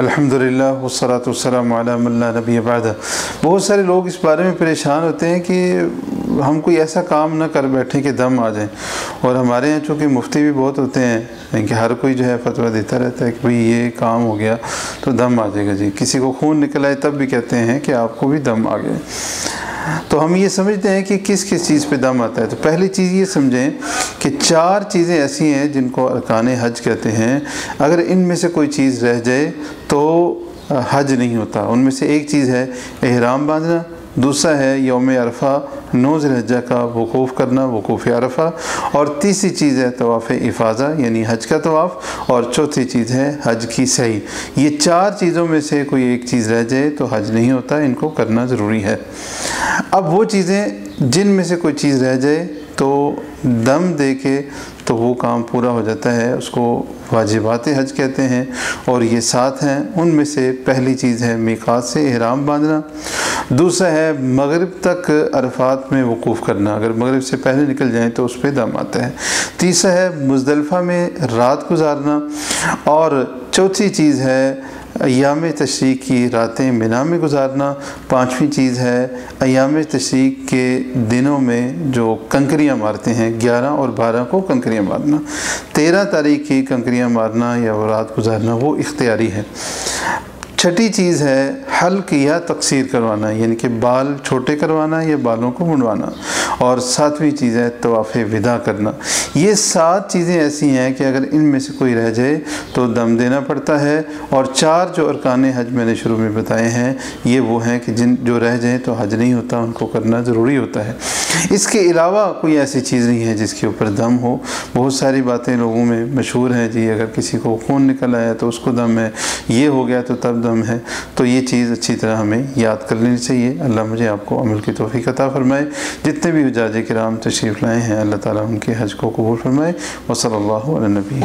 अल्हम्दुलिल्लाह वस्सलातु वस्सलामु अला मन ला नबी बअद। बहुत सारे लोग इस बारे में परेशान होते हैं कि हम कोई ऐसा काम ना कर बैठें कि दम आ जाए। और हमारे यहाँ चूँकि मुफ्ती भी बहुत होते हैं कि हर कोई जो है फतवा देता रहता है कि भाई ये काम हो गया तो दम आ जाएगा जी। किसी को खून निकल आए तब भी कहते हैं कि आपको भी दम आ गया। तो हम ये समझते हैं कि किस किस चीज़ पे दम आता है। तो पहली चीज़ ये समझें कि 4 चीज़ें ऐसी हैं जिनको अरकाने हज कहते हैं। अगर इनमें से कोई चीज़ रह जाए तो हज नहीं होता। उनमें से एक चीज़ है एहराम बांधना, दूसरा है यौम अरफा 9 ज़िलहिज्जा का वकूफ़ करना, वकूफ़ अरफा, और तीसरी चीज़ है तवाफ़ इफ़ाज़ा यानी हज का तवाफ़, और चौथी चीज़ है हज की सही। ये 4 चीज़ों में से कोई एक चीज़ रह जाए तो हज नहीं होता, इनको करना ज़रूरी है। अब वो चीज़ें जिन में से कोई चीज़ रह जाए तो दम दे के तो वो काम पूरा हो जाता है, उसको वाजिबात हज कहते हैं। और ये 7 हैं। उनमें से पहली चीज़ है मीक़ात से एहराम बांधना, दूसरा है मगरिब तक अरफात में वकूफ़ करना, अगर मगरिब से पहले निकल जाएं तो उस पर दम आता है, तीसरा है मुज़दलिफ़ा में रात गुजारना, और चौथी चीज़ है अय्याम तशरीक़ की रातें मिना में गुजारना, पाँचवीं चीज़ है अय्याम तशरीक़ के दिनों में जो कंकरियाँ मारते हैं 11 और 12 को कंकरियाँ मारना, 13 तारीख़ की कंकरियाँ मारना या वो रात गुजारना वो इख्तियारी है। छठी चीज़ है हल्क या तकसीर करवाना यानी कि बाल छोटे करवाना या बालों को मुंडवाना, और 7वीं चीज़ है तवाफ़ विदा करना। ये 7 चीज़ें ऐसी हैं कि अगर इनमें से कोई रह जाए तो दम देना पड़ता है। और 4 जो अरकान हज मैंने शुरू में बताए हैं ये वो हैं कि जो रह जाएँ तो हज नहीं होता, उनको करना ज़रूरी होता है। इसके अलावा कोई ऐसी चीज़ नहीं है जिसके ऊपर दम हो। बहुत सारी बातें लोगों में मशहूर हैं जी, अगर किसी को खून निकल आया तो उसको दम है, ये हो गया तो तब दम है। तो ये चीज़ अच्छी तरह हमें याद कर लेनी चाहिए। अल्लाह मुझे आपको अमल की तौफ़ीक़ अता फ़रमाए। जितने भी हुज्जाज किराम तशरीफ़ लाए हैं अल्लाह ताला उनके हज को कबूल फ़रमाए। व सल्लल्लाहु अला नबी।